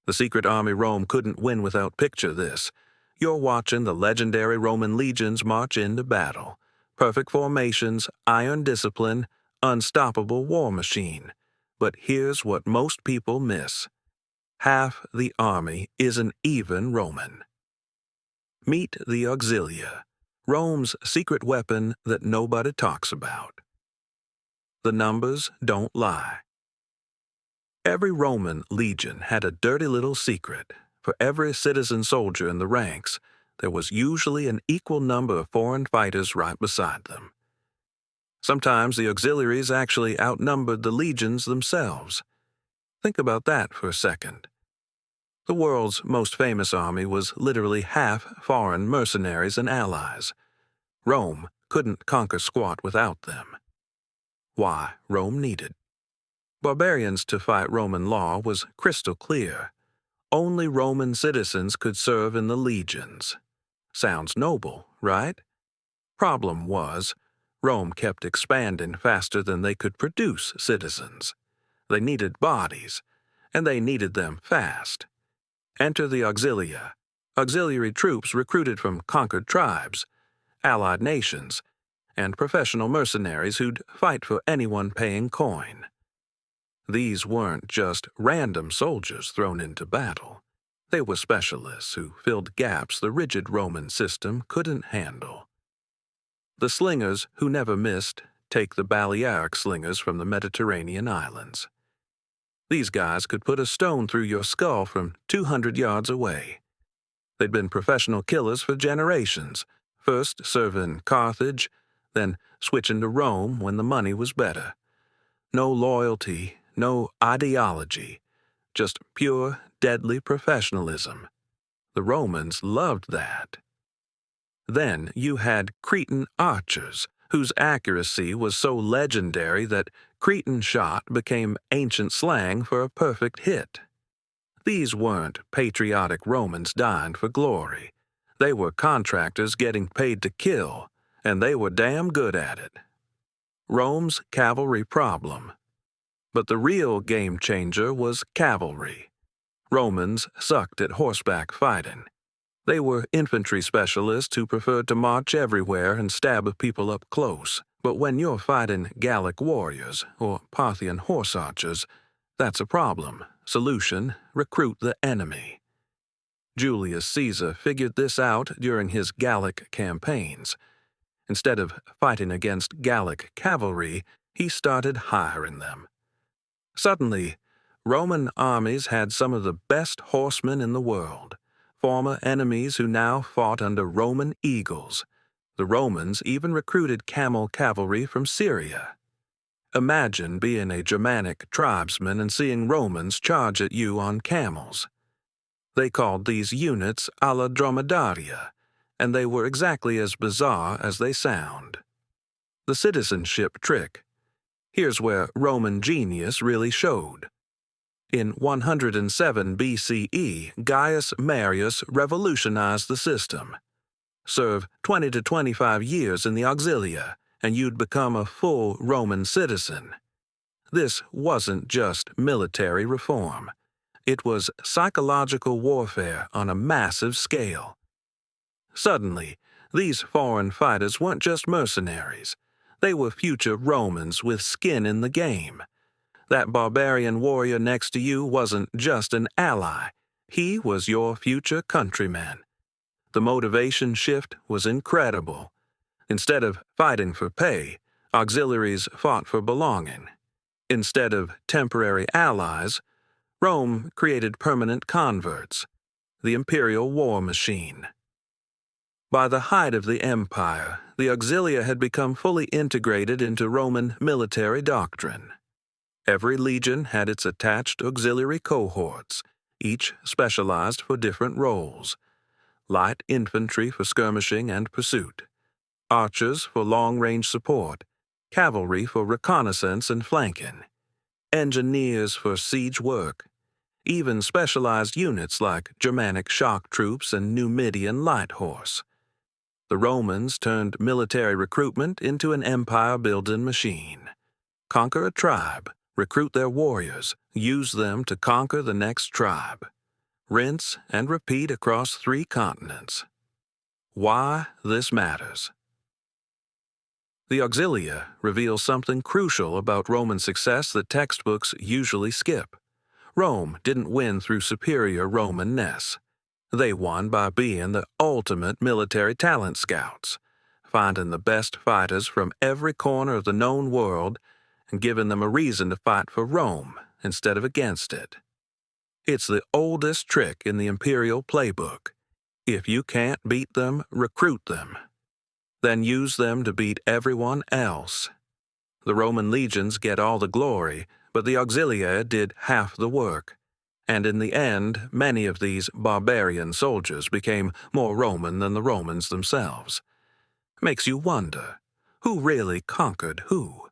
The secret army Rome couldn't win without. Picture this. You're watching the legendary Roman legions march into battle. Perfect formations, iron discipline, unstoppable war machine. But here's what most people miss. Half the army isn't even Roman. Meet the Auxilia, Rome's secret weapon that nobody talks about. The numbers don't lie. Every Roman legion had a dirty little secret. For every citizen soldier in the ranks, there was usually an equal number of foreign fighters right beside them. Sometimes the auxiliaries actually outnumbered the legions themselves. Think about that for a second. The world's most famous army was literally half foreign mercenaries and allies. Rome couldn't conquer squat without them. Why Rome needed barbarians to fight Roman law was crystal clear. Only Roman citizens could serve in the legions. Sounds noble, right? Problem was, Rome kept expanding faster than they could produce citizens. They needed bodies, and they needed them fast. Enter the Auxilia, auxiliary troops recruited from conquered tribes, allied nations, and professional mercenaries who'd fight for anyone paying coin. These weren't just random soldiers thrown into battle. They were specialists who filled gaps the rigid Roman system couldn't handle. The slingers who never missed take the Balearic slingers from the Mediterranean islands. These guys could put a stone through your skull from 200 yards away. They'd been professional killers for generations, first serving Carthage, then switching to Rome when the money was better. No loyalty, no ideology, just pure, deadly professionalism. The Romans loved that. Then you had Cretan archers, whose accuracy was so legendary that Cretan shot became ancient slang for a perfect hit. These weren't patriotic Romans dying for glory. They were contractors getting paid to kill, and they were damn good at it. Rome's cavalry problem. But the real game changer was cavalry. Romans sucked at horseback fighting. They were infantry specialists who preferred to march everywhere and stab people up close. But when you're fighting Gallic warriors or Parthian horse archers, that's a problem. Solution: recruit the enemy. Julius Caesar figured this out during his Gallic campaigns. Instead of fighting against Gallic cavalry, he started hiring them. Suddenly, Roman armies had some of the best horsemen in the world, former enemies who now fought under Roman eagles. The Romans even recruited camel cavalry from Syria. Imagine being a Germanic tribesman and seeing Romans charge at you on camels. They called these units alla dromedaria, and they were exactly as bizarre as they sound. The citizenship trick. Here's where Roman genius really showed. In 107 BCE, Gaius Marius revolutionized the system. Serve 20 to 25 years in the Auxilia, and you'd become a full Roman citizen. This wasn't just military reform. It was psychological warfare on a massive scale. Suddenly, these foreign fighters weren't just mercenaries. They were future Romans with skin in the game. That barbarian warrior next to you wasn't just an ally. He was your future countryman. The motivation shift was incredible. Instead of fighting for pay, auxiliaries fought for belonging. Instead of temporary allies, Rome created permanent converts, the imperial war machine. By the height of the empire, the Auxilia had become fully integrated into Roman military doctrine. Every legion had its attached auxiliary cohorts, each specialized for different roles. Light infantry for skirmishing and pursuit, archers for long-range support, cavalry for reconnaissance and flanking, engineers for siege work, even specialized units like Germanic shock troops and Numidian light horse. The Romans turned military recruitment into an empire-building machine. Conquer a tribe, recruit their warriors, use them to conquer the next tribe. Rinse and repeat across 3 continents. Why this matters. The Auxilia reveals something crucial about Roman success that textbooks usually skip. Rome didn't win through superior Roman-ness. They won by being the ultimate military talent scouts, finding the best fighters from every corner of the known world and giving them a reason to fight for Rome instead of against it. It's the oldest trick in the imperial playbook. If you can't beat them, recruit them. Then use them to beat everyone else. The Roman legions get all the glory, but the Auxilia did half the work. And in the end, many of these barbarian soldiers became more Roman than the Romans themselves. Makes you wonder, who really conquered who?